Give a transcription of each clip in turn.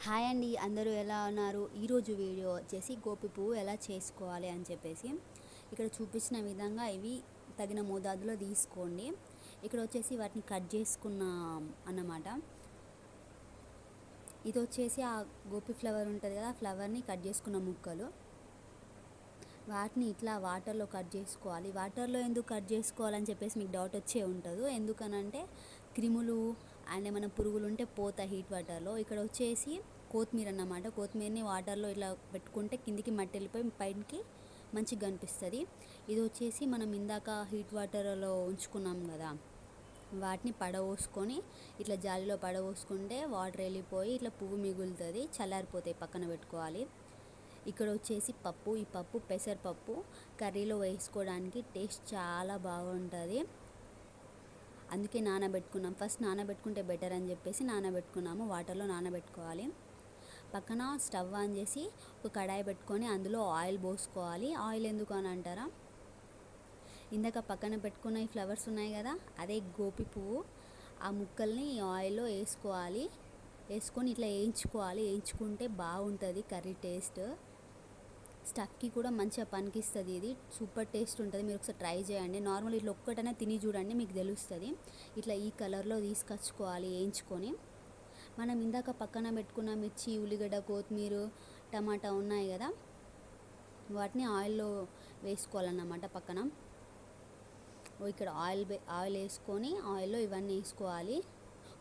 Hi అండి, అందరూ ఎలా ఉన్నారు? ఈరోజు వీడియో వచ్చేసి గోపి పువ్వు ఎలా చేసుకోవాలి అని చెప్పేసి ఇక్కడ చూపించిన విధంగా ఇవి తగిన మోతాదులో తీసుకోండి. ఇక్కడ వచ్చేసి వాటిని కట్ చేసుకున్నాం అన్నమాట. ఇది వచ్చేసి ఆ గోపి ఫ్లవర్ ఉంటుంది కదా, ఆ ఫ్లవర్ని కట్ చేసుకున్న ముక్కలు. వాటిని ఇట్లా వాటర్లో కట్ చేసుకోవాలి. వాటర్లో ఎందుకు కట్ చేసుకోవాలని చెప్పేసి మీకు డౌట్ వచ్చే ఉంటుంది. ఎందుకనంటే క్రిములు అండ్ ఏమైనా పురుగులు ఉంటే పోతాయి హీట్ వాటర్లో. ఇక్కడ వచ్చేసి కొత్తిమీర అన్నమాట. కొత్తిమీరని వాటర్లో ఇట్లా పెట్టుకుంటే కిందికి మట్టి వెళ్ళిపోయి పైకి మంచిగా కనిపిస్తుంది. ఇది వచ్చేసి మనం ఇందాక హీట్ వాటర్లో ఉంచుకున్నాం కదా, వాటిని పడవోసుకొని ఇట్లా జాలిలో పడవోసుకుంటే వాటర్ వెళ్ళిపోయి ఇట్లా పువ్వు మిగులుతుంది. చల్లారిపోతాయి, పక్కన పెట్టుకోవాలి. ఇక్కడ వచ్చేసి పప్పు. ఈ పప్పు పెసరపప్పు కర్రీలో వేసుకోవడానికి టేస్ట్ చాలా బాగుంటుంది. అందుకే నానబెట్టుకున్నాం. ఫస్ట్ నానబెట్టుకుంటే బెటర్ అని చెప్పేసి నానబెట్టుకున్నాము. వాటర్లో నానబెట్టుకోవాలి. పక్కన స్టవ్ ఆన్ చేసి ఒక కడాయి పెట్టుకొని అందులో ఆయిల్ పోసుకోవాలి. ఆయిల్ ఎందుకు అని అంటారా, ఇందాక పక్కన పెట్టుకున్న ఈ ఫ్లవర్స్ ఉన్నాయి కదా, అదే గోపి పువ్వు. ఆ ముక్కల్ని ఈ ఆయిల్లో వేసుకోవాలి. వేసుకొని ఇట్లా వేయించుకోవాలి. వేయించుకుంటే బాగుంటుంది కర్రీ టేస్ట్. స్టఫ్కి కూడా మంచిగా పనికిస్తుంది. ఇది సూపర్ టేస్ట్ ఉంటుంది. మీరు ఒకసారి ట్రై చేయండి. నార్మల్ ఇట్లా ఒక్కటనే తిని చూడండి, మీకు తెలుస్తుంది. ఇట్లా ఈ కలర్లో తీసుకొచ్చుకోవాలి వేయించుకొని. మనం ఇందాక పక్కన పెట్టుకున్న మిర్చి, ఉల్లిగడ్డ, కొత్తిమీర, టమాటా ఉన్నాయి కదా, వాటిని ఆయిల్లో వేసుకోవాలన్నమాట. పక్కన ఇక్కడ ఆయిల్ వేసుకొని ఆయిల్లో ఇవన్నీ వేసుకోవాలి.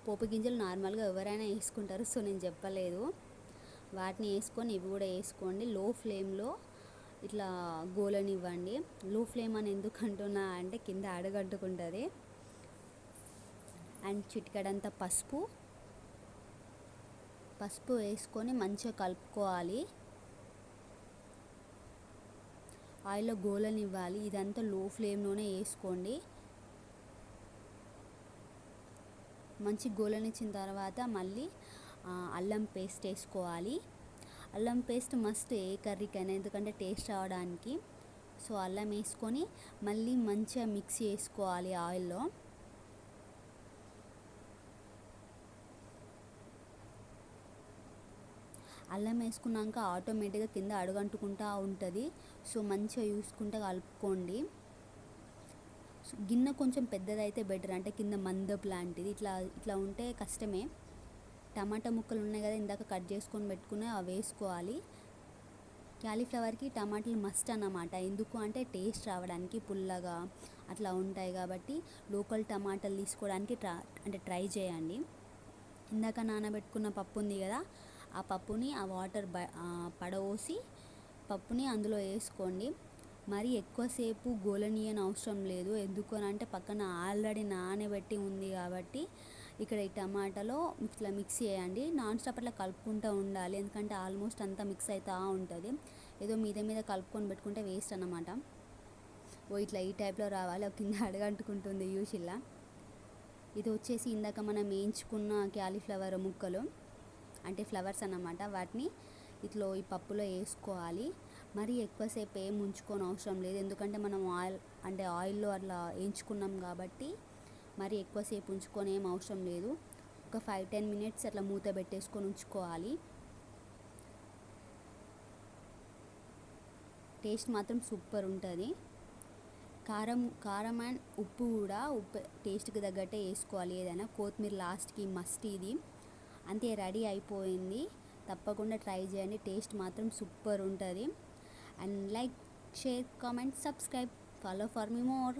పోపు గింజలు నార్మల్గా ఎవరైనా వేసుకుంటారు, సో నేను చెప్పలేదు. వాటిని వేసుకొని ఇవి కూడా వేసుకోండి. లో ఫ్లేమ్లో ఇట్లా గోలనివ్వండి. లో ఫ్లేమ్ అని ఎందుకు అంటున్నా అంటే కింద అడుగంటుకుంటుంది. అండ్ చిటికెడంత పసుపు వేసుకొని మంచిగా కలుపుకోవాలి. ఆయిల్లో గోలనివ్వాలి. ఇదంతా లో ఫ్లేమ్లోనే వేసుకోండి. మంచి గోలనిచ్చిన తర్వాత మళ్ళీ అల్లం పేస్ట్ వేసుకోవాలి. అల్లం పేస్ట్ మస్ట్ ఏ కర్రీకైనా, ఎందుకంటే టేస్ట్ రావడానికి. సో అల్లం వేసుకొని మళ్ళీ మంచిగా మిక్స్ చేసుకోవాలి ఆయిల్లో. అల్లం వేసుకున్నాక ఆటోమేటిక్గా కింద అడుగంటుకుంటూ ఉంటుంది. సో మంచిగా చూసుకుంటూ కలుపుకోండి. గిన్నె కొంచెం పెద్దదైతే బెటర్, అంటే కింద మందపు లాంటిది. ఇట్లా ఉంటే కష్టమే. టమాటా ముక్కలు ఉన్నాయి కదా, ఇందాక కట్ చేసుకొని పెట్టుకుని అవి వేసుకోవాలి. క్యాలీఫ్లవర్కి టమాటాలు మస్ట్ అన్నమాట. ఎందుకు అంటే టేస్ట్ రావడానికి, పుల్లగా అట్లా ఉంటాయి కాబట్టి లోకల్ టమాటాలు తీసుకోవడానికి ట్రై చేయండి. ఇందాక నానబెట్టుకున్న పప్పు ఉంది కదా, ఆ పప్పుని ఆ వాటర్ పడవోసి పప్పుని అందులో వేసుకోండి. మరి ఎక్కువసేపు గోలనీయని అవసరం లేదు. ఎందుకు అని అంటే పక్కన ఆల్రెడీ నానబెట్టి ఉంది కాబట్టి ఇక్కడ ఈ టమాటాలో ఇట్లా మిక్స్ చేయండి. నాన్ స్టాప్ అట్లా కలుపుకుంటూ ఉండాలి, ఎందుకంటే ఆల్మోస్ట్ అంతా మిక్స్ అవుతూ ఉంటుంది. ఏదో మీద కలుపుకొని పెట్టుకుంటే వేస్ట్ అన్నమాట. ఇట్లా ఈ టైప్లో రావాలి. కింద అడగంటుకుంటుంది యూషిల్లా. ఇది వచ్చేసి ఇందాక మనం వేయించుకున్న క్యాలీఫ్లవర్ ముక్కలు, అంటే ఫ్లవర్స్ అన్నమాట. వాటిని ఇట్లా ఈ పప్పులో వేసుకోవాలి. మరి ఎక్కువసేపు ఏం ఉంచుకొని అవసరం లేదు, ఎందుకంటే మనం ఆయిల్లో అట్లా వేయించుకున్నాం కాబట్టి మరి ఎక్కువసేపు ఉంచుకొని ఏం అవసరం లేదు. ఒక 5-10 మినిట్స్ అట్లా మూత పెట్టేసుకొని ఉంచుకోవాలి. టేస్ట్ మాత్రం సూపర్ ఉంటుంది. కారం అండ్ ఉప్పు కూడా టేస్ట్కి తగ్గట్టే వేసుకోవాలి. ఏదైనా కొత్తిమీర లాస్ట్కి మస్ట్. ఇది అంతే, రెడీ అయిపోయింది. తప్పకుండా ట్రై చేయండి. టేస్ట్ మాత్రం సూపర్ ఉంటుంది. And like, share, comment, subscribe, follow for me more.